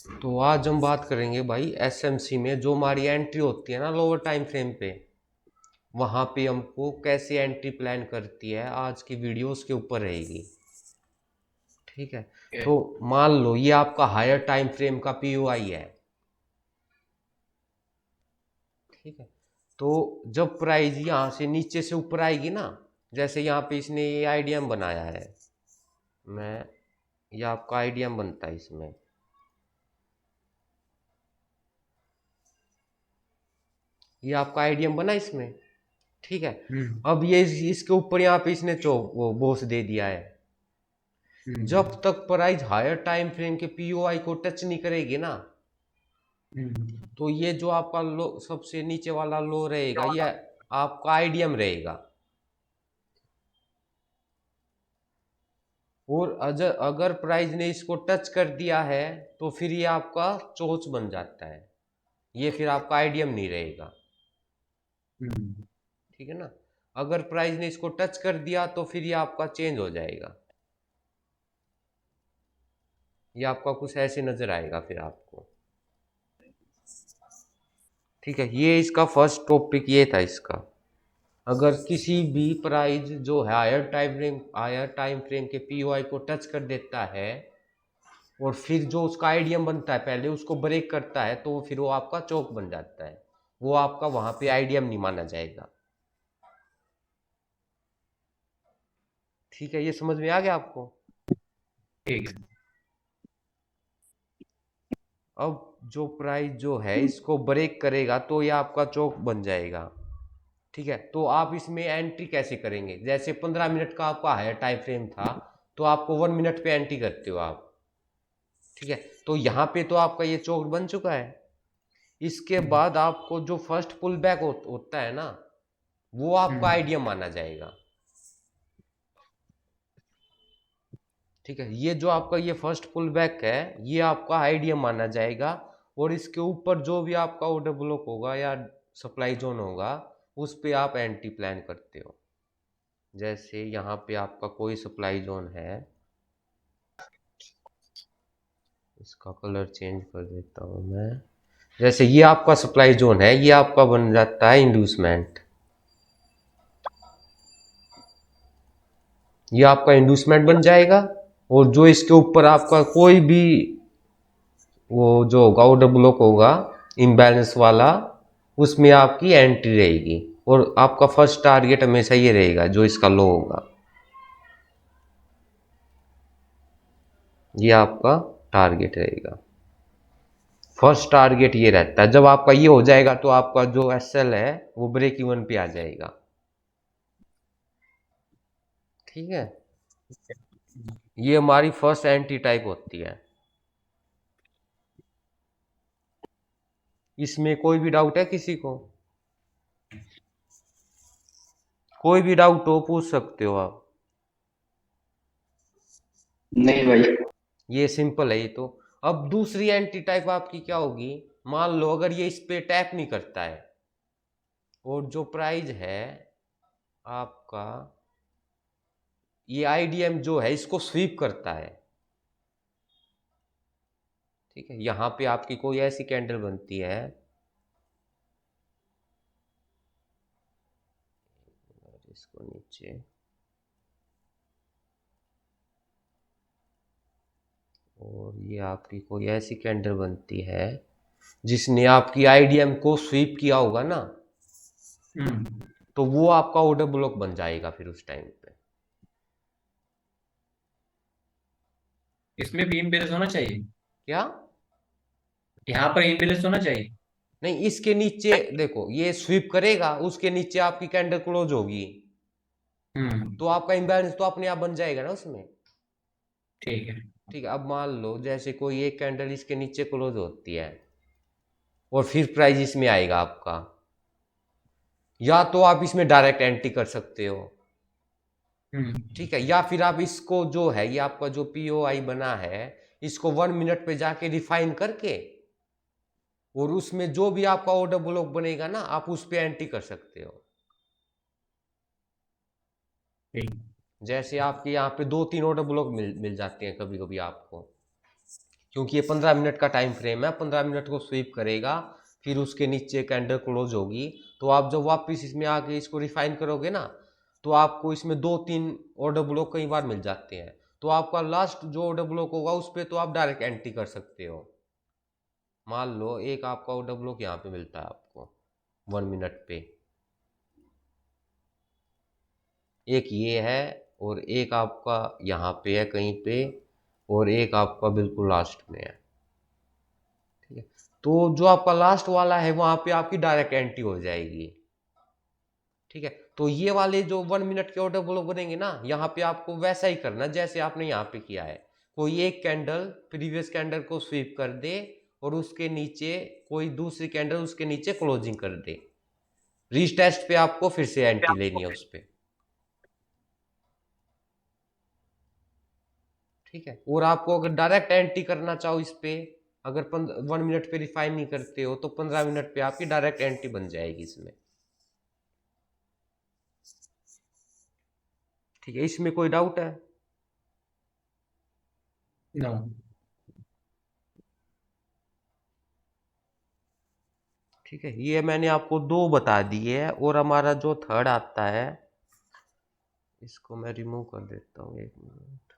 तो आज हम बात करेंगे भाई एसएमसी में जो हमारी एंट्री होती है ना लोअर टाइम फ्रेम पे, वहां पे हमको कैसे एंट्री प्लान करती है। आज की वीडियो उसके ऊपर रहेगी। ठीक है। तो मान लो ये आपका हायर टाइम फ्रेम का पीओआई है। ठीक है। तो जब प्राइस यहाँ से नीचे से ऊपर आएगी ना, जैसे यहाँ पे इसने ये आईडीएम बनाया है, मैं ये आपका आईडीएम बनता है इसमें। ये आपका आईडीएम बना इसमें। ठीक है। हम्म अब ये इसके ऊपर यहाँ पे इसने वो बॉस दे दिया है। जब हम्म तक प्राइस हायर टाइम फ्रेम के पीओआई को टच नहीं करेगी ना, हम्म तो ये जो आपका लो सबसे नीचे वाला लो रहेगा, ये आपका आईडीएम रहेगा। और अगर प्राइस ने इसको टच कर दिया है तो फिर ये आपका चोच बन जाता है। ये फिर आपका आईडीएम नहीं रहेगा। हम्म ठीक है ना। अगर प्राइस ने इसको टच कर दिया तो फिर ये आपका चेंज हो जाएगा। ये आपका कुछ ऐसे नजर आएगा फिर आपको। ठीक है। ये इसका फर्स्ट टॉपिक ये था इसका। अगर किसी भी प्राइस जो है हायर टाइम फ्रेम के पीओआई को टच कर देता है और फिर जो उसका आईडीएम बनता है पहले उसको ब्रेक करता है, तो फिर वो आपका चौक बन जाता है। वो आपका वहां पे आईडीएम नहीं माना जाएगा। ठीक है। ये समझ में आ गया आपको। ठीक है। अब जो प्राइस जो है इसको ब्रेक करेगा तो ये आपका चौक बन जाएगा। ठीक है। तो आप इसमें एंट्री कैसे करेंगे? जैसे 15 मिनट का आपका हायर टाइम फ्रेम था, तो आपको 1 मिनट पे एंट्री करते हो आप। ठीक है। तो यहाँ पे तो आपका ये चौक बन चुका है। इसके हम्म बाद आपको जो फर्स्ट पुल बैक होता है ना, वो आपका हम्म आईडीएम माना जाएगा। ठीक है। ये जो आपका ये फर्स्ट पुल बैक है, ये आपका आईडीएम माना जाएगा। और इसके ऊपर जो भी आपका ऑर्डर ब्लॉक होगा या सप्लाई जोन होगा, उस पे आप एंट्री प्लान करते हो। जैसे यहाँ पे आपका कोई सप्लाई जोन है, इसका कलर चेंज कर देता हूँ मैं। जैसे ये आपका सप्लाई जोन है, ये आपका बन जाता है इंड्यूसमेंट। ये आपका इंड्यूसमेंट बन जाएगा। और जो इसके ऊपर आपका कोई भी वो जो होगा ऑर्डर ब्लॉक होगा इम्बैलेंस वाला, उसमें आपकी एंट्री रहेगी। और आपका फर्स्ट टारगेट हमेशा ये रहेगा जो इसका लो होगा। ये आपका टारगेट रहेगा। फर्स्ट टारगेट ये रहता है। जब आपका ये हो जाएगा तो आपका जो एसएल है वो ब्रेक इवन पे आ जाएगा। ठीक है। ये हमारी फर्स्ट एंट्री टाइप होती है। इसमें कोई भी डाउट है किसी को? कोई भी डाउट हो पूछ सकते हो आप। नहीं भाई। ये सिंपल है ये तो। अब दूसरी एंट्री टाइप आपकी क्या होगी? मान लो अगर ये इस पे टैप नहीं करता है और जो प्राइस है आपका, ये आईडीएम जो है इसको स्वीप करता है। ठीक है। यहां पे आपकी कोई ऐसी कैंडल बनती है, और इसको नीचे, और ये आपकी कोई ऐसी कैंडल बनती है जिसने आपकी आईडीएम को स्वीप किया होगा ना, हम्म तो वो आपका ऑर्डर ब्लॉक बन जाएगा फिर उस टाइम पे। इसमें भी इम्बेलेंस होना चाहिए। क्या? यहाँ पर इम्बेलेंस होना चाहिए। नहीं, इसके नीचे देखो, ये स्वीप करेगा, उसके नीचे आपकी कैंडल क्लोज होगी, हम्म तो आपका इम्बैलेंस तो अपने आप बन जाएगा ना उसमें। ठीक है। ठीक है। अब मान लो जैसे कोई एक कैंडल इसके नीचे क्लोज होती है और फिर प्राइस इसमें आएगा आपका, या तो आप इसमें डायरेक्ट एंट्री कर सकते हो। हम्म ठीक है। या फिर आप इसको जो है ये आपका जो पीओआई बना है, इसको 1 मिनट पे जाके रिफाइन करके और उसमें जो भी आपका ऑर्डर ब्लॉक बनेगा ना, आप उस पे एंट्री कर सकते हो। ठीक। जैसे आपके यहाँ पे 2-3 ऑर्डर ब्लॉक मिल मिल जाते हैं कभी कभी आपको। क्योंकि ये 15 मिनट का टाइम फ्रेम है, 15 मिनट को स्वीप करेगा, फिर उसके नीचे कैंडल क्लोज होगी। तो आप जब वापस इसमें आके इसको रिफाइन करोगे ना, तो आपको इसमें 2-3 ऑर्डर ब्लॉक कई बार मिल जाते हैं। तो आपका लास्ट जो ऑर्डर ब्लॉक होगा उस पर तो आप डायरेक्ट एंट्री कर सकते हो। मान लो एक आपका ऑर्डर ब्लॉक यहाँ पे मिलता है आपको 1 मिनट पे, एक ये है, और एक आपका यहाँ पे है कहीं पे, और एक आपका बिल्कुल लास्ट में है। ठीक है, तो जो आपका लास्ट वाला है वहां पे आपकी डायरेक्ट एंट्री हो जाएगी। ठीक है, तो ये वाले जो 1 मिनट के ऑर्डर ब्लॉक बनेंगे ना, यहाँ पे आपको वैसा ही करना जैसे आपने यहाँ पे किया है। कोई एक कैंडल प्रीवियस कैंडल को स्वीप कर दे, और उसके नीचे कोई दूसरी कैंडल उसके नीचे क्लोजिंग कर दे। रीटेस्ट पे आपको फिर से एंट्री लेनी है उस पे। ठीक है, और आपको अगर डायरेक्ट एंट्री करना चाहो इस पे, अगर 1 मिनट पे रिफाइन नहीं करते हो तो 15 मिनट पे आपकी डायरेक्ट एंट्री बन जाएगी इसमें। ठीक है, इसमें कोई डाउट है? नो। ठीक है, ये मैंने आपको दो बता दिए है, और हमारा जो थर्ड आता है, इसको मैं रिमूव कर देता हूँ, 1 मिनट।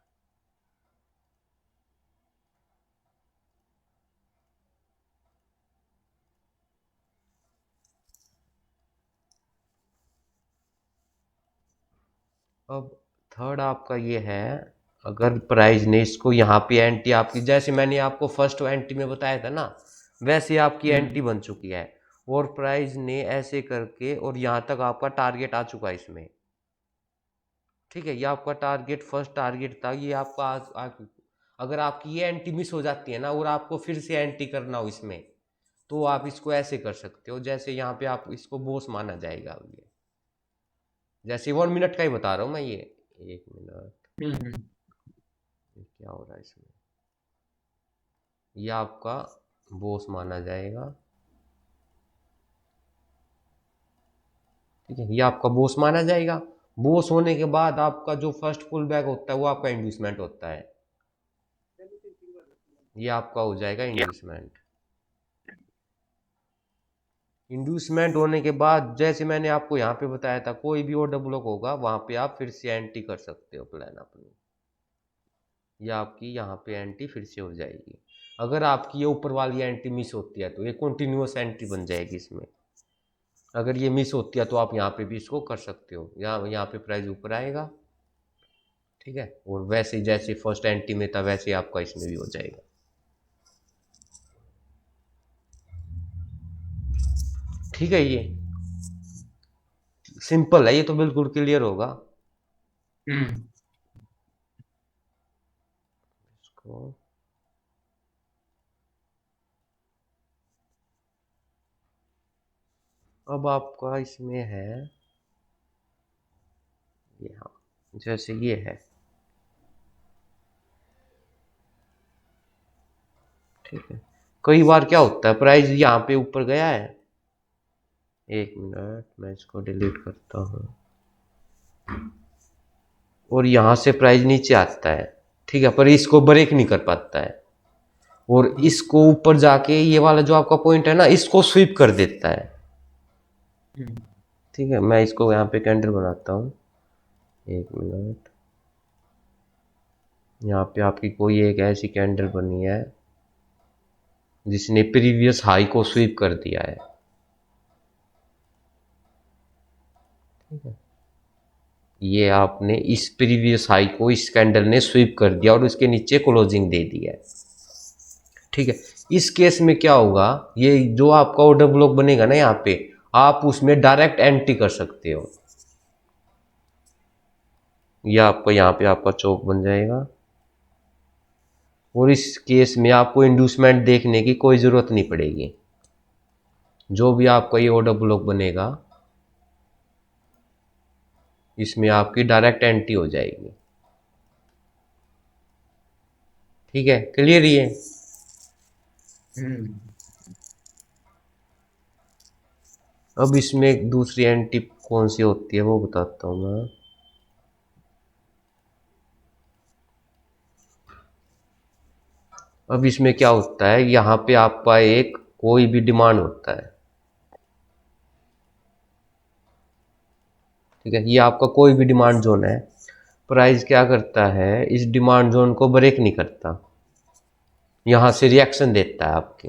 अब थर्ड आपका ये है, अगर प्राइस ने इसको यहाँ पे एंट्री आपकी, जैसे मैंने आपको फर्स्ट एंट्री में बताया था ना, वैसे आपकी एंट्री बन चुकी है, और प्राइस ने ऐसे करके और यहाँ तक आपका टारगेट आ चुका है इसमें। ठीक है, ये आपका टारगेट फर्स्ट टारगेट था, ये आपका अगर आपकी ये एंट्री मिस हो जाती है ना, और आपको फिर से एंट्री करना हो इसमें, तो आप इसको ऐसे कर सकते हो, जैसे यहाँ पे आप इसको बॉस माना जाएगा। अब ये जैसे 1 मिनट का ही बता रहा हूँ मैं ये। 1 मिनट, हम्म। ये क्या हो रहा है इसमें, ये आपका बॉस माना जाएगा। ठीक है, ये आपका बॉस माना जाएगा। बॉस होने के बाद आपका जो फर्स्ट पुल बैक होता है वो आपका इंड्यूसमेंट होता है। ये आपका हो जाएगा इंड्यूसमेंट। इंड्यूसमेंट होने के बाद जैसे मैंने आपको यहाँ पे बताया था, कोई भी ऑर्डर ब्लॉक होगा वहाँ पे आप फिर से एंट्री कर सकते हो प्लान अपनी। या आपकी यहाँ पे एंट्री फिर से हो जाएगी। अगर आपकी ये ऊपर वाली एंट्री मिस होती है तो ये कंटिन्यूअस एंट्री बन जाएगी इसमें। अगर ये मिस होती है तो आप यहाँ पे भी इसको कर सकते हो, यहाँ पे प्राइस ऊपर आएगा। ठीक है, और वैसे जैसे फर्स्ट एंट्री में था वैसे आपका इसमें भी हो जाएगा। ठीक है, ये सिंपल है, ये तो बिल्कुल क्लियर होगा। हम्म। इसको अब आपका इसमें है ये, हाँ, जैसे ये है। ठीक है, कई बार क्या होता है, प्राइस यहाँ पे ऊपर गया है, 1 मिनट मैं इसको डिलीट करता हूँ, और यहाँ से प्राइस नीचे आता है। ठीक है, पर इसको ब्रेक नहीं कर पाता है, और इसको ऊपर जाके ये वाला जो आपका पॉइंट है ना, इसको स्वीप कर देता है। हम्म। ठीक है, मैं इसको यहाँ पे कैंडल बनाता हूँ, 1 मिनट। यहाँ पे आपकी कोई एक ऐसी कैंडल बनी है जिसने प्रीवियस हाई को स्वीप कर दिया है। ठीक है, ये आपने इस प्रीवियस हाई को इस कैंडल ने स्वीप कर दिया और उसके नीचे क्लोजिंग दे दी है। ठीक है, इस केस में क्या होगा, ये जो आपका ऑर्डर ब्लॉक बनेगा ना यहाँ पे, आप उसमें डायरेक्ट एंट्री कर सकते हो। ये आपको यहाँ पे आपका चौक बन जाएगा, और इस केस में आपको इंड्यूसमेंट देखने की कोई ज़रूरत नहीं पड़ेगी। जो भी आपका ये ऑर्डर ब्लॉक बनेगा इसमें आपकी डायरेक्ट एंट्री हो जाएगी। ठीक है, क्लियर ये? हम्म। अब इसमें दूसरी एंट्री कौन सी होती है वो बताता हूँ मैं। अब इसमें क्या होता है, यहाँ पे आपका एक कोई भी डिमांड होता है, ठीक है, ये आपका कोई भी डिमांड जोन है। प्राइस क्या करता है, इस डिमांड जोन को ब्रेक नहीं करता, यहाँ से रिएक्शन देता है आपके,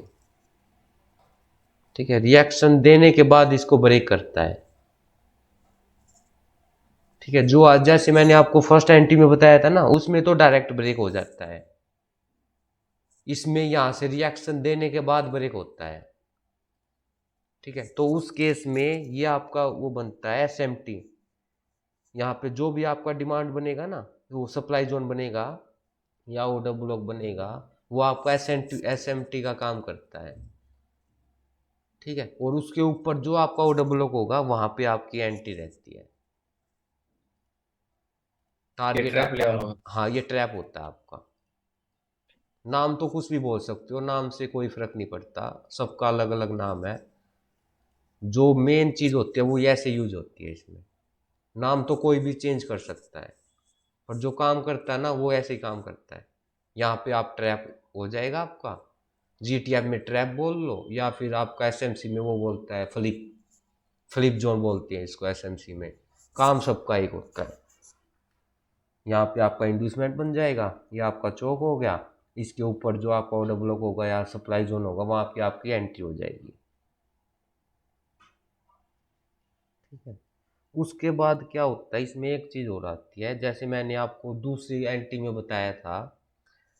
ठीक है, रिएक्शन देने के बाद इसको ब्रेक करता है, ठीक है। जो आज जैसे मैंने आपको फर्स्ट एंट्री में बताया था ना, उसमें तो डायरेक्ट ब्रेक हो जाता है, इसमें यहां से रिएक्शन देने के बाद ब्रेक होता है, ठीक है। तो उस केस में ये आपका वो बनता है एसएमटी, यहाँ पे जो भी आपका डिमांड बनेगा ना, वो सप्लाई जोन बनेगा या ऑर्डर ब्लॉक बनेगा, वो आपका एसएमटी का काम करता है, ठीक है। और उसके ऊपर जो आपका ऑर्डर ब्लॉक होगा वहां पे आपकी एंट्री रहती है, ये टारगेट। ट्रैप लेवल होगा। हाँ, ये ट्रैप होता है आपका। नाम तो कुछ भी बोल सकते हो, नाम से कोई फर्क नहीं पड़ता, सबका अलग अलग नाम है। जो मेन चीज होती है वो ऐसे यूज होती है इसमें, नाम तो कोई भी चेंज कर सकता है, पर जो काम करता है ना वो ऐसे ही काम करता है। यहाँ पे आप ट्रैप हो जाएगा आपका, जीटीएफ में ट्रैप बोल लो, या फिर आपका एसएमसी में वो बोलता है फ्लिप, फ्लिप जोन बोलते हैं इसको एसएमसी में। काम सबका एक होता है। यहाँ पे आपका इंड्यूसमेंट बन जाएगा, ये आपका चौक हो गया, इसके ऊपर जो आपका ऑर्डर ब्लॉक होगा या सप्लाई जोन होगा वहाँ पे आपकी एंट्री हो जाएगी, ठीक है। उसके बाद क्या होता है, इसमें एक चीज़ और आती है, जैसे मैंने आपको दूसरी एंट्री में बताया था,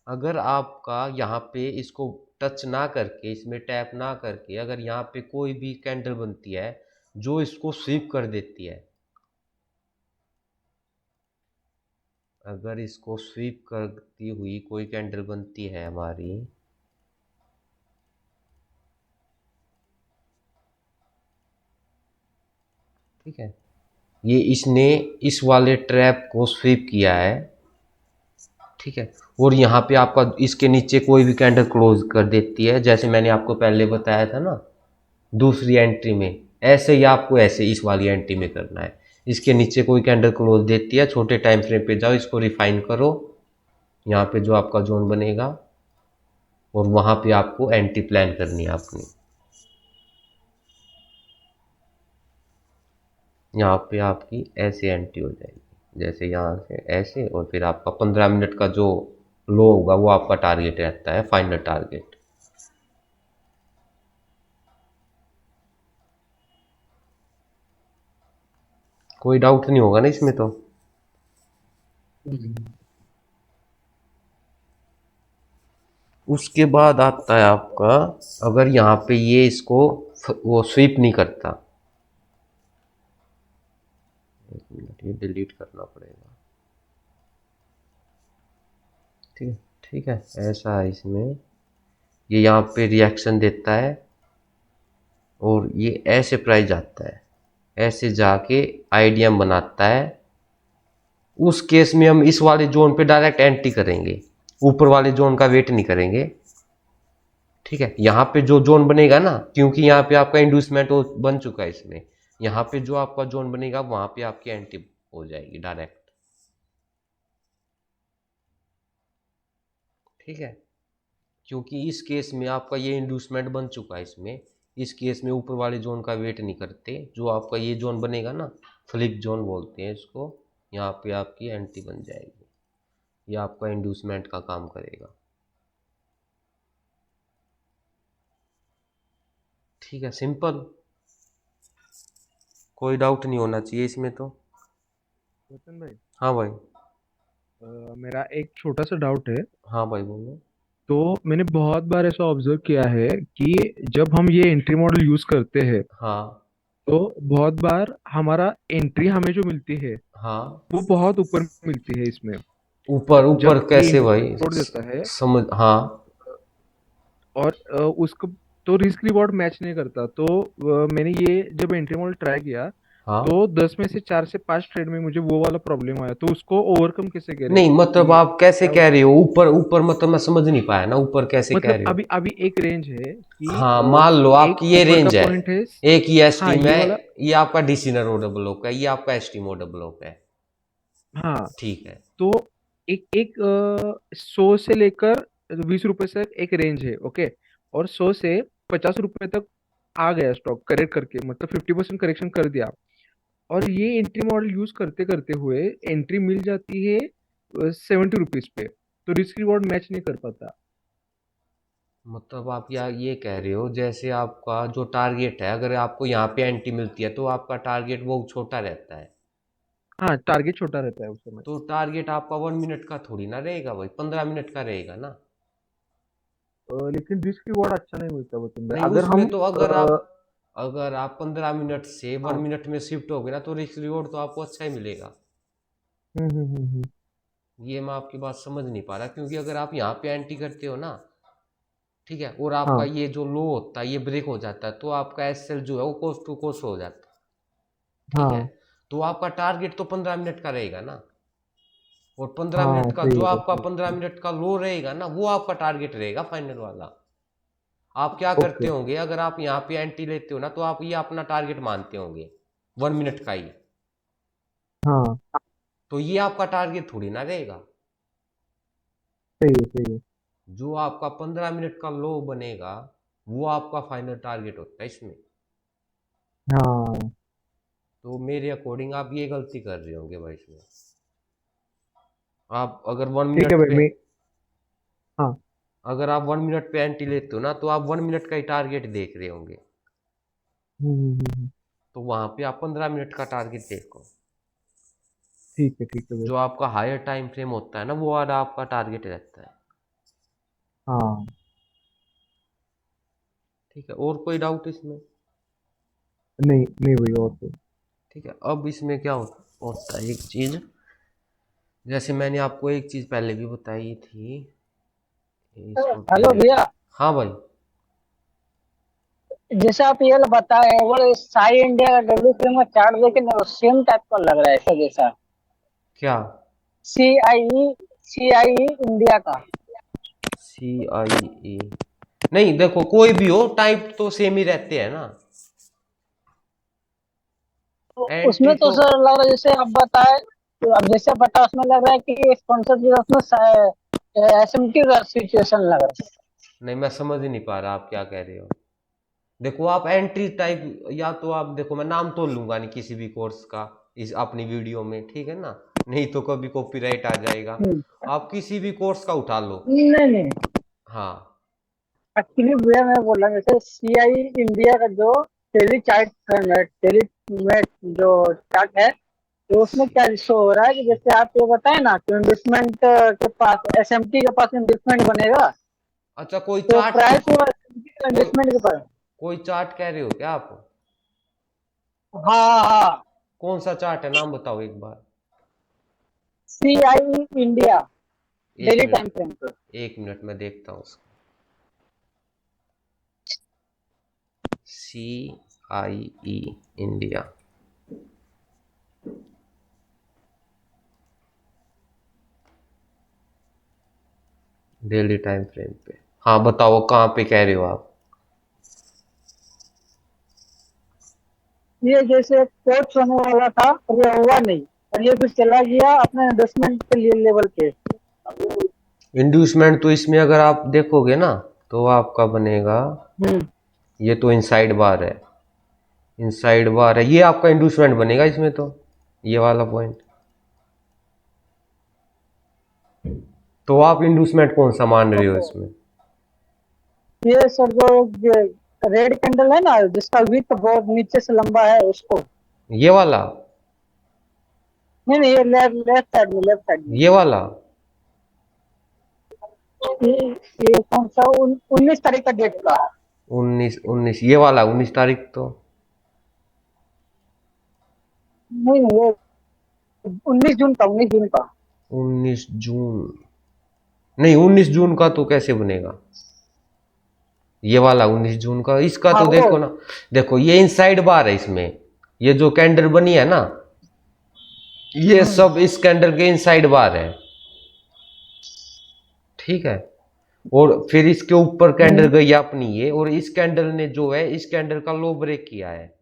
अगर आपका यहाँ पे इसको टच ना करके, इसमें टैप ना करके, अगर यहाँ पे कोई भी कैंडल बनती है जो इसको स्वीप कर देती है, अगर इसको स्वीप करती हुई कोई कैंडल बनती है हमारी, ठीक है, ये इसने इस वाले ट्रैप को स्वीप किया है, ठीक है, और यहाँ पे आपका इसके नीचे कोई भी कैंडल क्लोज कर देती है, जैसे मैंने आपको पहले बताया था ना दूसरी एंट्री में, ऐसे ही आपको ऐसे इस वाली एंट्री में करना है। इसके नीचे कोई कैंडल क्लोज देती है, छोटे टाइम फ्रेम पे जाओ, इसको रिफाइन करो, यहाँ पे जो आपका जोन बनेगा और वहाँ पे आपको एंट्री प्लान करनी है अपनी। यहाँ पे आपकी ऐसे एंट्री हो जाएगी, जैसे यहाँ से ऐसे, और फिर आपका 15 मिनट का जो लो होगा वो आपका टारगेट रहता है, फाइनल टारगेट। कोई डाउट नहीं होगा ना इसमें तो। उसके बाद आता है आपका, अगर यहाँ पे ये इसको वो स्वीप नहीं करता, एक मिनट, ये डिलीट करना पड़ेगा, ठीक है, ठीक है, ऐसा है इसमें, ये यहाँ पे रिएक्शन देता है और ये ऐसे प्राइस जाता है, ऐसे जाके आईडीएम बनाता है। उस केस में हम इस वाले जोन पे डायरेक्ट एंट्री करेंगे, ऊपर वाले जोन का वेट नहीं करेंगे, ठीक है। यहाँ पे जो जोन बनेगा ना, क्योंकि यहाँ पे आपका इंड्यूसमेंट बन चुका है इसमें, यहाँ पे जो आपका जोन बनेगा वहां पे आपकी एंट्री हो जाएगी डायरेक्ट, ठीक है। क्योंकि इस केस में आपका ये इंड्यूसमेंट बन चुका है इसमें, इस केस में ऊपर वाले जोन का वेट नहीं करते, जो आपका ये जोन बनेगा ना, फ्लिप जोन बोलते हैं इसको, यहाँ पे आपकी एंट्री बन जाएगी, ये आपका इंड्यूसमेंट का काम करेगा, ठीक है, सिंपल, कोई डाउट नहीं होना चाहिए इसमें तो। रोशन भाई, हाँ भाई। मेरा एक छोटा सा डाउट है। हाँ भाई बोलो। तो मैंने बहुत बार ऐसा ऑब्जर्व किया है कि जब हम ये एंट्री मॉडल यूज करते हैं हाँ। तो बहुत बार हमारा एंट्री हमें जो मिलती है हाँ, वो बहुत ऊपर मिलती है इसमें। ऊपर ऊपर जब ये कैसे इंट्री भाई, छोड़ देता है समझ, हाँ। और उसको तो रिस्क रिवॉर्ड मैच नहीं करता, तो मैंने ये जब एंट्री मॉडल ट्राई किया हाँ, तो 10 में से 4 से 5 ट्रेड में मुझे वो वाला प्रॉब्लम आया, तो उसको ओवरकम कैसे करें नहीं मतलब कि आप कैसे क्या कह रहे हो ऊपर ऊपर, मतलब मैं समझ नहीं पाया ना, ऊपर कैसे कह मतलब रहे हो। अभी अभी एक रेंज है कि हाँ, मान लो एक आपकी ये ऊपर का रेंज है, पॉइंट है। एक ये हाँ, एसटी ये वाला। है, ये आपका डीसी नोड ब्लॉक है, ये आपका एसटी मोड ब्लॉक है, हाँ, ठीक है। तो एक एक 100 से लेकर ₹20 से एक रेंज है, ओके, और 100 से ₹50 तक आ गया स्टॉक करेक्ट करके, मतलब 50% करेक्शन कर दिया, और ये एंट्री मॉडल यूज करते करते हुए एंट्री मिल जाती है ₹70 पे, तो रिस्क रिवॉर्ड मैच नहीं कर पाता। मतलब आप ये कह रहे हो जैसे आपका जो टारगेट है, अगर आपको यहाँ पे एंट्री मिलती है तो आपका टारगेट वो छोटा रहता है। हाँ, टारगेट छोटा रहता है उस समय। तो टारगेट आपका 1 मिनट का थोड़ी ना रहेगा भाई, 15 मिनट का रहेगा ना। लेकिन रिस्क रिवॉर्ड अच्छा नहीं मिलता वो तुम नहीं, अगर उसमें हम तो अगर आप 15 मिनट से वन हाँ। मिनट में शिफ्ट हो गए ना, तो रिस्क रिवॉर्ड तो आपको अच्छा ही मिलेगा। हम्म। ये मैं आपकी बात समझ नहीं पा रहा, क्योंकि अगर आप यहाँ पे एंट्री करते हो ना, ठीक है, और आपका हाँ। ये जो लो होता है ये ब्रेक हो जाता है, तो आपका एसएल जो है वो कोस्ट टू कोस्ट हो जाता है। ठीक है, हाँ। तो आपका टारगेट तो 15 मिनट का रहेगा ना, और पंद्रह हाँ मिनट का सही जो है, आपका सही पंद्रह है। मिनट का लो रहेगा ना, वो आपका टारगेट रहेगा फाइनल वाला। आप क्या करते ओके। होंगे, अगर आप यहाँ पे एंट्री लेते हो ना, तो आप ये अपना टारगेट मानते होंगे 1 मिनट का ही, हाँ तो ये आपका टारगेट थोड़ी ना रहेगा। सही है, सही है। जो आपका 15 मिनट का लो बनेगा वो आपका फाइनल टारगेट होता है इसमें। हाँ तो मेरे अकॉर्डिंग आप ये गलती कर रहे होंगे भाई इसमें। आप अगर वन ठीक है मिनट भाई, पे मैं हाँ। अगर आप 1 मिनट पे एंट्री लेते हो ना, तो आप 1 मिनट का ही टारगेट देख रहे होंगे, हम्म। तो वहां पे आप 15 मिनट का टारगेट देखो। ठीक है भाई। जो आपका हायर टाइम फ्रेम होता है ना, वो वाला आपका टारगेट रहता है। हाँ। ठीक है, और कोई डाउट इसमें? नहीं नहीं भाई, और तो ठीक है, अब इसमें क्या होता है एक चीज, जैसे मैंने आपको एक चीज पहले भी बताई थी, इसको हेलो पहले। भैया, हाँ भाई। जैसे आप ये बताए वो साई इंडिया का डब्ल्यू फिल्म का चार्ट देखे ना, सेम टाइप का लग रहा है ऐसा जैसा क्या? सी आई इंडिया का। CIE? नहीं, देखो कोई भी हो टाइप तो सेम ही रहते हैं ना। तो एंट्री उसमें तो तो सर लग रहा है जैसे आप बताए, तो अब जैसे बता उसमें लग रहा है कि स्पॉन्सर की उसमें एसएमटी का सिचुएशन लग रहा है। नहीं, मैं समझ ही नहीं पा रहा आप क्या कह रहे हो। देखो आप एंट्री टाइप, या तो आप देखो, मैं नाम तो लूंगा नहीं किसी भी कोर्स का इस अपनी वीडियो में, ठीक है ना, नहीं तो कभी कॉपीराइट आ जाएगा। हम्म। आप किसी भी कोर्स का उठा लो। नहीं नहीं, हाँ। एक्चुअली भैया मैं बोल रहा हूँ जैसे सीआई इंडिया का जो टेली चार्ट है, टेली में जो चार्ट है, तो उसमें सी- क्या शो हो रहा है कि जैसे आप ये बताए ना कि इन्वेस्टमेंट के पास एसएमटी के पास इन्वेस्टमेंट बनेगा, अच्छा, कोई तो चार्ट, प्राइस वो एसएमटी का कोई इन्वेस्टमेंट के पास। कोई चार्ट कह रहे हो क्या आप? हाँ हाँ, कौन सा चार्ट है, नाम बताओ एक बार। सीआई इंडिया एक डेली मिनट, टाइम फ्रेम पे। 1 मिनट में देखता हूँ उसको। CIE India, daily time frame पे। हाँ बताओ कहाँ पे कह रहे हो आप? ये जैसे कोच होने वाला था और ये हुआ नहीं, और ये फिर चला गया अपने इन्वेस्टमेंट के लिए लेवल पे। इंड्यूसमेंट तो इसमें अगर आप देखोगे ना, तो आपका बनेगा, हम्म। ये तो इनसाइड बार है, इनसाइड बार है, ये आपका इंड्यूसमेंट बनेगा इसमें तो, ये वाला पॉइंट। तो आप इंड्यूसमेंट कौन सा मान रहे हो तो इसमें? ये सर जो रेड कैंडल है ना जिसका विथ बहुत नीचे से लंबा है उसको। ये वाला? नहीं नहीं, ये लेफ्ट साइड में, लेफ्ट साइड में। ये वाला? ये कौन सा 19 तारीख का डेट का। 19 19, ये वाला 19 तारीख तो। नहीं नहीं, ये 19 जून का, 19 जून का। 19 जून? नहीं, 19 जून का तो कैसे बनेगा, ये वाला 19 जून का, इसका हाँ तो वो। देखो ना। देखो ये इनसाइड बार है इसमें, ये जो कैंडल बनी है ना, ये हम्म। सब इस कैंडल के इनसाइड बार है। ठीक है, और फिर इसके ऊपर कैंडल हम्म। गई अपनी ये, और इस कैंडल ने जो है इस कैंडल का लो ब्रेक किया है,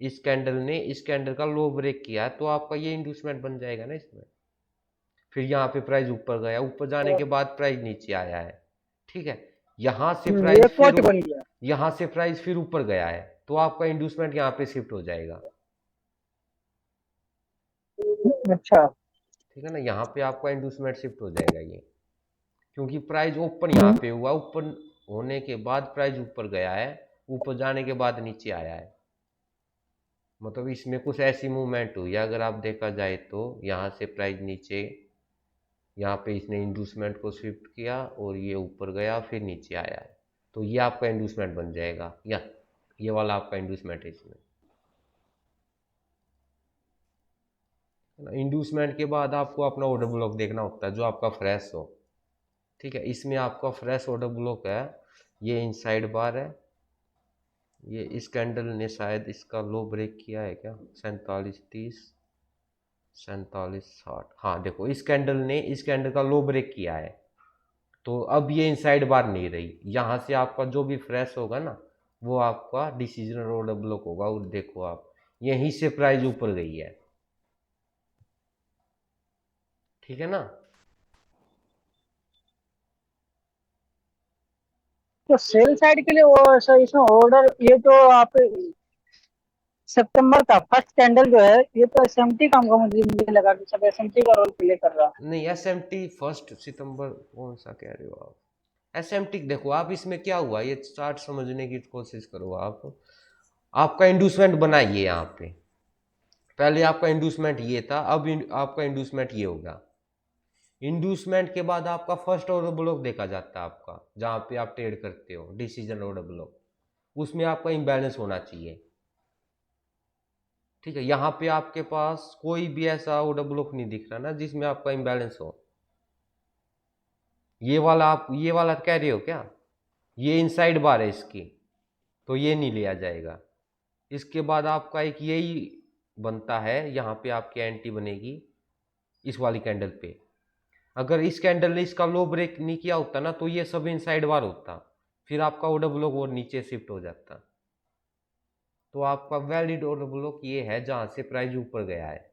इस कैंडल ने इस कैंडल का लो ब्रेक किया है, तो आपका ये इंड्यूसमेंट बन जाएगा ना इसमें। फिर यहाँ पे प्राइस ऊपर गया, ऊपर जाने के बाद प्राइस नीचे आया है। ठीक है, यहाँ से प्राइस ये फिर कोच बन गया। यहाँ से प्राइस फिर ऊपर गया है, तो आपका इंड्यूसमेंट यहाँ पे शिफ्ट हो जाएगा। अच्छा। ठीक है ना, यहाँ पे आपका इंड्यूसमेंट शिफ्ट हो जाएगा ये, क्योंकि प्राइस ओपन यहाँ पे हुआ, ऊपर होने के बाद प्राइस ऊपर गया है, ऊपर जाने के बाद नीचे आया है। मतलब इसमें कुछ ऐसी मूवमेंट हुई है, अगर आप देखा जाए तो यहाँ से प्राइस नीचे, यहाँ पे इसने इंड्यूसमेंट को शिफ्ट किया और ये ऊपर गया फिर नीचे आया है, तो ये आपका इंड्यूसमेंट बन जाएगा, या ये वाला आपका इंड्यूसमेंट है इसमें। इंड्यूसमेंट के बाद आपको अपना ऑर्डर ब्लॉक देखना होता है जो आपका फ्रेश हो। ठीक है, इसमें आपका फ्रेश ऑर्डर ब्लॉक है, ये इनसाइड बार है, ये इस कैंडल ने शायद इसका लो ब्रेक किया है क्या, 47.30, 47.60, हाँ देखो इस कैंडल ने इस कैंडल का लो ब्रेक किया है, तो अब ये इनसाइड बार नहीं रही, यहाँ से आपका जो भी फ्रेश होगा ना वो आपका डिसीजनल ऑर्डर ब्लॉक होगा। और देखो आप यहीं से प्राइस ऊपर गई है, ठीक है ना। तो सेल साइड के लिए वो सर इसमें ऑर्डर, ये तो आप सितंबर का फर्स्ट कैंडल जो है ये तो एसएमटी का मुझे लगा कि सब एसएमटी का रोल प्ले कर रहा। नहीं, एसएमटी 1 सितंबर कौन सा कह रहे हो आप, एसएमटी देखो आप इसमें क्या हुआ, ये चार्ट समझने की कोशिश करो आप। आपका इंड्यूसमेंट बनाइए यहाँ पे, पहले आपका इंड्यूसमेंट ये था, अब आपका इंड्यूसमेंट ये होगा। इंड्यूसमेंट के बाद आपका फर्स्ट ऑर्डर ब्लॉक देखा जाता है आपका, जहाँ पे आप ट्रेड करते हो डिसीजन ऑर्डर ब्लॉक, उसमें आपका इम्बैलेंस होना चाहिए। ठीक है, यहाँ पे आपके पास कोई भी ऐसा ऑर्डर ब्लॉक नहीं दिख रहा ना जिसमें आपका इम्बैलेंस हो। ये वाला आप ये वाला कह रहे हो क्या, ये इनसाइड बार है इसकी, तो ये नहीं लिया जाएगा। इसके बाद आपका एक यही बनता है, यहाँ पे आपकी एंटी बनेगी इस वाली कैंडल पे। अगर इस कैंडल ने इसका लो ब्रेक नहीं किया होता ना तो ये सब इनसाइड बार होता, फिर आपका ऑर्डर ब्लॉक और नीचे शिफ्ट हो जाता। तो आपका वैलिड ऑर्डर ब्लॉक ये है जहां से प्राइस ऊपर गया है।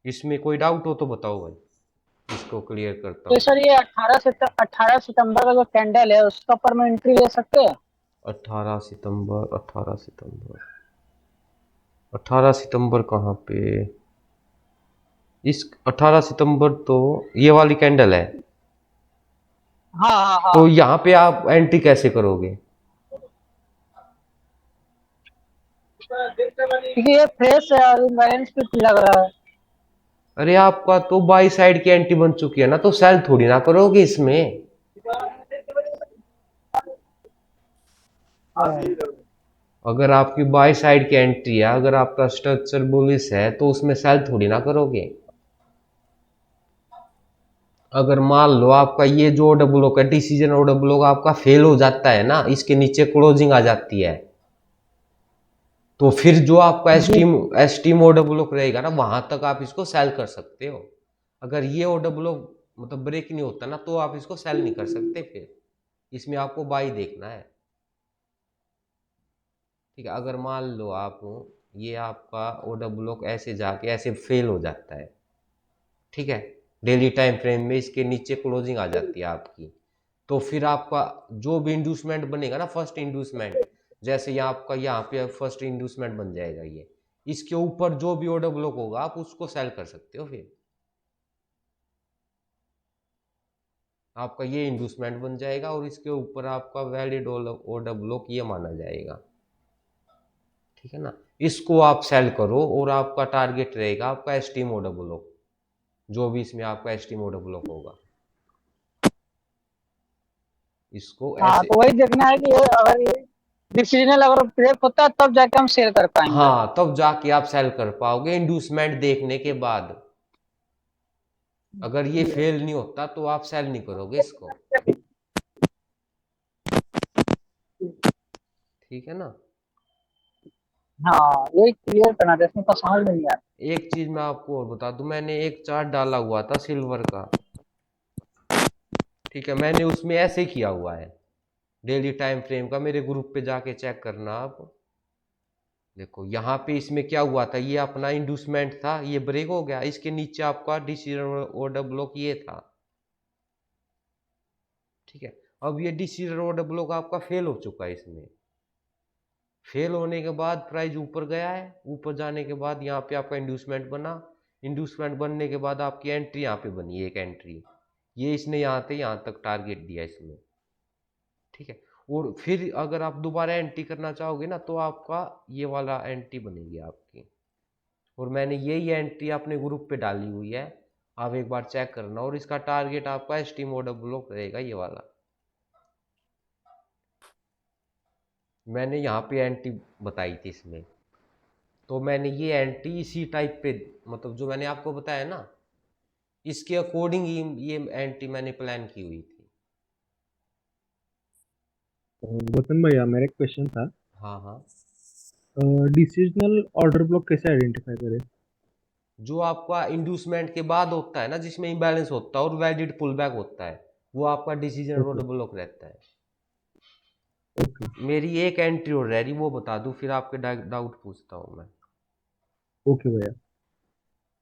इसमें कोई डाउट हो तो बताओ भाई, इसको क्लियर करता तो हूँ। सर ये 18 सितंबर का जो कैंडल है उसका ऊपर में एंट्री ले सकते हैं? 18 सितंबर 18 सितंबर 18 सितंबर कहाँ पे, इस 18 सितंबर तो ये वाली कैंडल है, हाँ हाँ हाँ। तो यहाँ पे आप एंट्री कैसे करोगे? क्योंकि ये फ्रेश है और बैलेंस भी लग रहा है। अरे आपका तो बाई साइड की एंट्री बन चुकी है ना, तो सेल थोड़ी ना करोगे इसमें। अगर आपकी बाई साइड की एंट्री है, अगर आपका स्ट्रक्चर बुलिश है तो उसमें सेल थोड़ी ना करोगे। अगर मान लो आपका ये जो ऑर्डर ब्लॉक है डिसीजन ऑर्डर ब्लॉक आपका फेल हो जाता है ना, इसके नीचे क्लोजिंग आ जाती है, तो फिर जो आपका एस्टीम ऑर्डर ब्लॉक रहेगा ना वहां तक आप इसको सेल कर सकते हो। अगर ये ऑर्डर ब्लॉक मतलब ब्रेक नहीं होता ना तो आप इसको सेल नहीं कर सकते, फिर इसमें आपको बाई देखना है। ठीक है, अगर मान लो आप ये आपका ऑर्डर ब्लॉक ऐसे जाके ऐसे फेल हो जाता है, ठीक है, डेली टाइम फ्रेम में इसके नीचे क्लोजिंग आ जाती है आपकी, तो फिर आपका जो भी इंड्यूसमेंट बनेगा ना फर्स्ट इंड्यूसमेंट, जैसे ये आपका यहाँ पे फर्स्ट इंड्यूसमेंट बन जाएगा, ये इसके ऊपर जो भी ऑर्डर ब्लॉक होगा आप उसको सेल कर सकते हो, फिर आपका ये इंड्यूसमेंट बन जाएगा और इसके ऊपर आपका वैलिड ऑर्डर ब्लॉक ये माना जाएगा। ठीक है ना, इसको आप सेल करो और आपका टारगेट रहेगा आपका एस्टीम ऑर्डर ब्लॉक, जो भी इसमें आपका एस्टीम ऑर्डर ब्लॉक होगा इसको हाँ ऐसे। तो वही देखना है कि अगर ये डिसीजनल अगर ब्रेक होता है तब जाके हम सेल कर पाएंगे। हाँ, तब जाके आप सेल कर पाओगे इंड्यूसमेंट देखने के बाद। अगर ये फेल नहीं होता तो आप सेल नहीं करोगे इसको। ठीक है ना। हाँ यही क्लियर करना था, इसमें तो समझ नहीं आया। एक चीज मैं आपको और बता दूं, मैंने एक चार्ट डाला हुआ था सिल्वर का, ठीक है, मैंने उसमें ऐसे किया हुआ है डेली टाइम फ्रेम का, मेरे ग्रुप पे जाके चेक करना आप। देखो यहाँ पे इसमें क्या हुआ था, ये अपना इंड्यूसमेंट था, ये ब्रेक हो गया, इसके नीचे आपका डिसीजन ऑर्डर ब्लॉक ये था। ठीक है, अब ये डिसीजन ऑर्डर ब्लॉक आपका फेल हो चुका है। इसमें फेल होने के बाद प्राइस ऊपर गया है, ऊपर जाने के बाद यहाँ पे आपका इंड्यूसमेंट बना, इंड्यूसमेंट बनने के बाद आपकी एंट्री यहाँ पे बनी, एक एंट्री, ये इसने यहाँ से यहाँ तक टारगेट दिया इसमें। ठीक है, और फिर अगर आप दोबारा एंट्री करना चाहोगे ना तो आपका ये वाला एंट्री बनेगी आपकी, और मैंने यही एंट्री अपने ग्रुप पे डाली हुई है, आप एक बार चेक करना। और इसका टारगेट आपका स्टीम ऑर्डर ब्लॉक रहेगा ये वाला, मैंने यहाँ पे एंट्री बताई थी इसमें। तो मैंने ये एंट्री इसी टाइप पे, मतलब जो मैंने आपको बताया ना, इसके अकॉर्डिंग ही ये एंट्री मैंने प्लान की हुई थी। तो वतन भैया, मेरा एक क्वेश्चन था, हाँ हाँ, डिसीजनल ऑर्डर ब्लॉक कैसे आइडेंटिफाई करें? जो आपका इंड्यूसमेंट के बाद होता है ना, जिसमें इम्बैलेंस होता है और वैलिड पुल बैक होता है, वो आपका डिसीजन ओके, ऑर्डर ब्लॉक रहता है। ओके, मेरी एक एंट्री और रह रही, वो बता दूं, फिर आपके डाउट पूछता हूँ मैं। ओके भैया।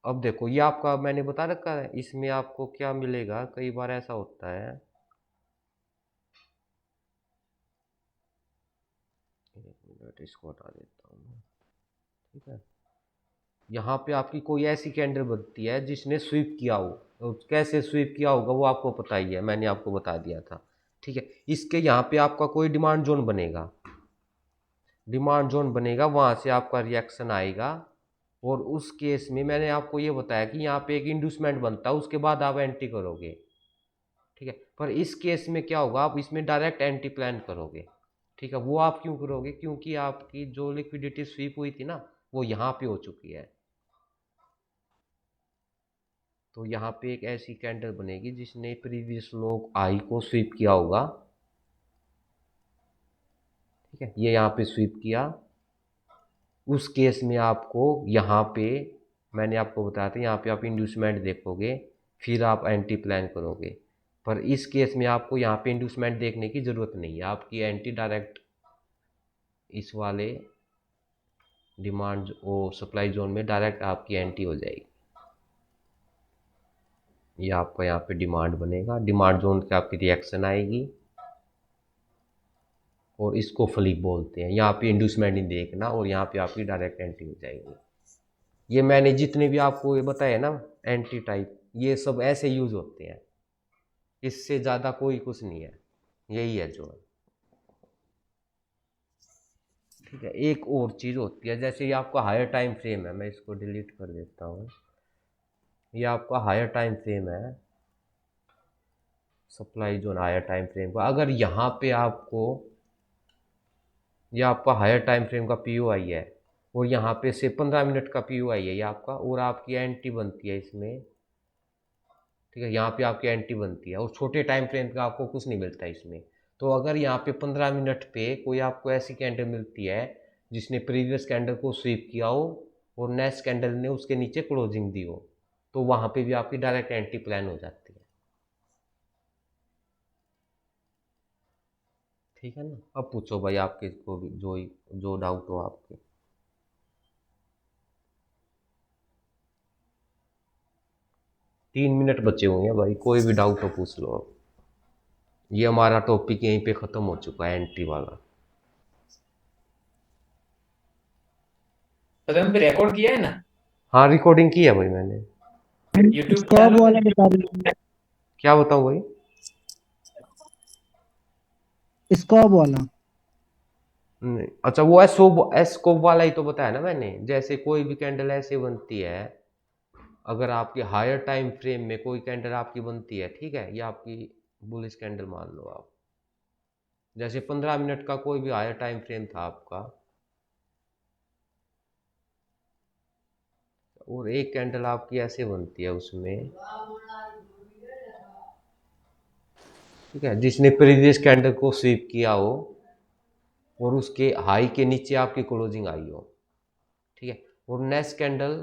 अब देखो ये आपका मैंने बता रखा है, इसमें आपको क्या मिलेगा, कई बार ऐसा होता है, एक मिनट इसको हटा देता हूँ मैं। ठीक है, यहाँ पे आपकी कोई ऐसी कैंडल बनती है जिसने स्वीप किया हो, तो कैसे स्वीप किया होगा वो आपको पता ही है, मैंने आपको बता दिया था। ठीक है, इसके यहाँ पे आपका कोई डिमांड जोन बनेगा, डिमांड जोन बनेगा, वहाँ से आपका रिएक्शन आएगा, और उस केस में मैंने आपको ये बताया कि यहाँ पे एक इंड्यूसमेंट बनता है, उसके बाद आप एंट्री करोगे। ठीक है, पर इस केस में क्या होगा, आप इसमें डायरेक्ट एंट्री प्लान करोगे। ठीक है, वो आप क्यों करोगे, क्योंकि आपकी जो लिक्विडिटी स्वीप हुई थी ना, वो यहाँ पे हो चुकी है। तो यहाँ पे एक ऐसी कैंडल बनेगी जिसने प्रीवियस लो आई को स्वीप किया होगा। ठीक है, ये यहाँ पे स्वीप किया, उस केस में आपको यहाँ पे मैंने आपको बताया था, यहाँ पे आप इंड्यूसमेंट देखोगे, फिर आप एंटी प्लान करोगे। पर इस केस में आपको यहाँ पे इंड्यूसमेंट देखने की ज़रूरत नहीं है, आपकी एंटी डायरेक्ट इस वाले डिमांड वो सप्लाई जोन में डायरेक्ट आपकी एंट्री हो जाएगी। ये आपका यहाँ पे डिमांड बनेगा, डिमांड जोन की आपकी रिएक्शन आएगी, और इसको फ्लिप बोलते हैं। यहाँ पे इंड्यूसमेंट नहीं देखना, और यहाँ पे आपकी डायरेक्ट एंट्री हो जाएगी। ये मैंने जितने भी आपको ये बताए ना एंट्री टाइप, ये सब ऐसे यूज होते हैं, इससे ज़्यादा कोई कुछ नहीं है, यही है जो है। ठीक है, एक और चीज़ होती है, जैसे ये आपका हायर टाइम फ्रेम है, मैं इसको डिलीट कर देता हूँ। ये आपका हायर टाइम फ्रेम है, supply zone higher time frame का, अगर यहाँ पे आपको, ये आपका हायर टाइम फ्रेम का पीओआई है, और यहाँ पे से 15 मिनट का पीओआई है ये आपका, और आपकी एंट्री बनती है इसमें। ठीक है, यहाँ पे आपकी एंट्री बनती है, और छोटे टाइम फ्रेम का आपको कुछ नहीं मिलता इसमें। तो अगर यहाँ पे 15 मिनट पे कोई आपको ऐसी कैंडल मिलती है जिसने प्रीवियस कैंडल को स्वीप किया हो, और नेक्स्ट कैंडल ने उसके नीचे क्लोजिंग दी हो, तो वहाँ पे भी आपकी डायरेक्ट एंट्री प्लान हो जाती है। ठीक है ना, अब पूछो भाई, आपके को भी जो डाउट हो आपके। 3 मिनट बचे हुए हैं भाई, कोई भी डाउट हो पूछ लो अब। ये हमारा टॉपिक यहीं पे ख़त्म हो चुका है, एंट्री वाला। तो हम पे रिकॉर्ड किया है ना हाँ, रिकॉर्डिंग की है भाई मैंने। यूट्यूब स्कॉब वाला बता दीजिए, क्या बताऊँ भाई? स्कॉब वाला। नहीं, अच्छा, वो एस्कोप वाला ही तो बताया ना मैंने। जैसे कोई भी कैंडल ऐसे बनती है, अगर आपकी हायर टाइम फ्रेम में कोई कैंडल आपकी बनती है, ठीक है, ये आपकी बुलिश कैंडल मान लो आप, जैसे 15 मिनट का कोई भी हायर टाइम फ्रेम था आपका, और एक कैंडल आपकी ऐसे बनती है उसमें, ठीक है, जिसने प्रीवियस कैंडल को स्वीप किया हो, और उसके हाई के नीचे आपकी क्लोजिंग आई हो। ठीक है, और नेक्स्ट कैंडल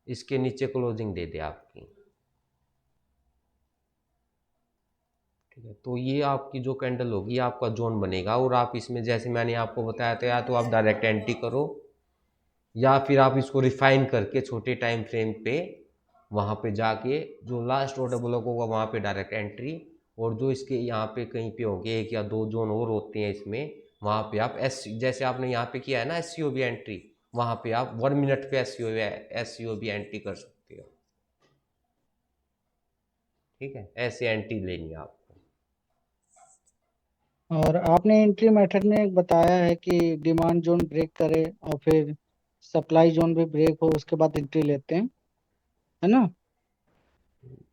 इसके नीचे क्लोजिंग दे दे आपकी। ठीक है, तो ये आपकी जो कैंडल होगी ये आपका जोन बनेगा, और आप इसमें जैसे मैंने आपको बताया था, या तो आप डायरेक्ट एंट्री करो, या फिर आप इसको रिफाइन करके छोटे टाइम फ्रेम पे वहाँ पे जाके जो लास्ट ऑर्डर ब्लॉक होगा वहाँ पे डायरेक्ट एंट्री, और जो इसके यहाँ पे कहीं पे होंगे 1 या 2 जोन और होते हैं इसमें, वहाँ पे आप जैसे आपने यहाँ पे किया है ना SCOB एंट्री, वहाँ पे आप 1 मिनट पे SCOB एंट्री कर सकते हो। ठीक है, ऐसे एंट्री लेनी है आपको। और आपने एंट्री मेथड में एक बताया है कि डिमांड जोन ब्रेक करे और फिर सप्लाई जोन भी ब्रेक हो, उसके बाद एंट्री लेते हैं, है ना?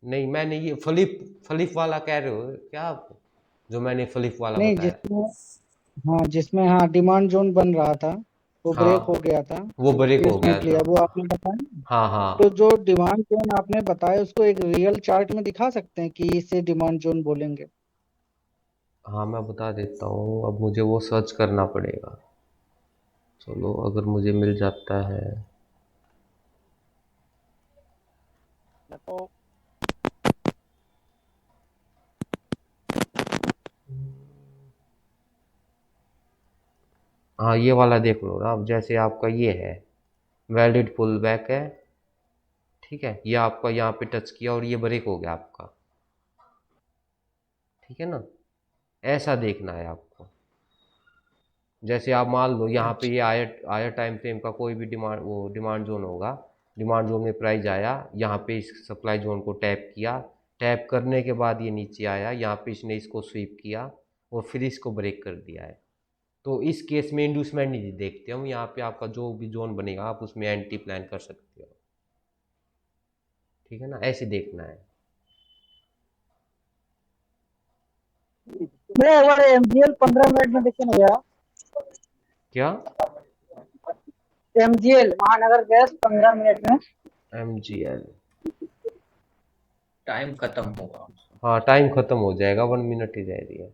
नहीं, मैंने ये फ्लिप फ्लिप वाला कह रहे हो क्या आप, जो मैंने फ्लिप वाला नहीं, बताया? जिसमें हाँ डिमांड जोन बन रहा था, वो ब्रेक हो हाँ, गया था वो ब्रेक हो गया रिप्लेसमेंट लिया, था। वो आपने बताया। हाँ तो हाँ। जो डिमांड जोन आपने बताया उसको एक रियल चार्ट में दिखा सकते हैं कि इसे डिमांड जोन बोलेंगे? हाँ, मैं बता देता हूँ, अब मुझे वो सर्च करना पड़ेगा। चलो, अगर मुझे मिल जाता है। तो हाँ, ये वाला देख लो ना, अब जैसे आपका ये है वैलिड पुल बैक है, ठीक है, ये आपका यहाँ पे टच किया और ये ब्रेक हो गया आपका। ठीक है ना, ऐसा देखना है आपको। जैसे आप मान लो यहाँ पे अच्छा, ये आया टाइम फ्रेम का कोई भी डिमांड जोन होगा, डिमांड जोन में प्राइस आया, यहाँ पे इस सप्लाई जोन को टैप किया, टैप करने के बाद ये नीचे आया, यहाँ पे इसने इसको स्वीप किया और फिर इसको ब्रेक कर दिया है। तो इस केस में इंड्यूसमेंट नहीं देखते हम, यहाँ पे आपका जो भी जोन बनेगा आप उसमें एंटी प्लान कर सकते हो। ठीक है ना, ऐसे देखना है। मैं एक बार MGL 15 मिनट में देखे ना गया। क्या? MGL महानगर गैस 15 मिनट में। MGL? टाइम खत्म होगा। हाँ, टाइम खत्म हो जाएगा, 1 मिनट ही रह रही है।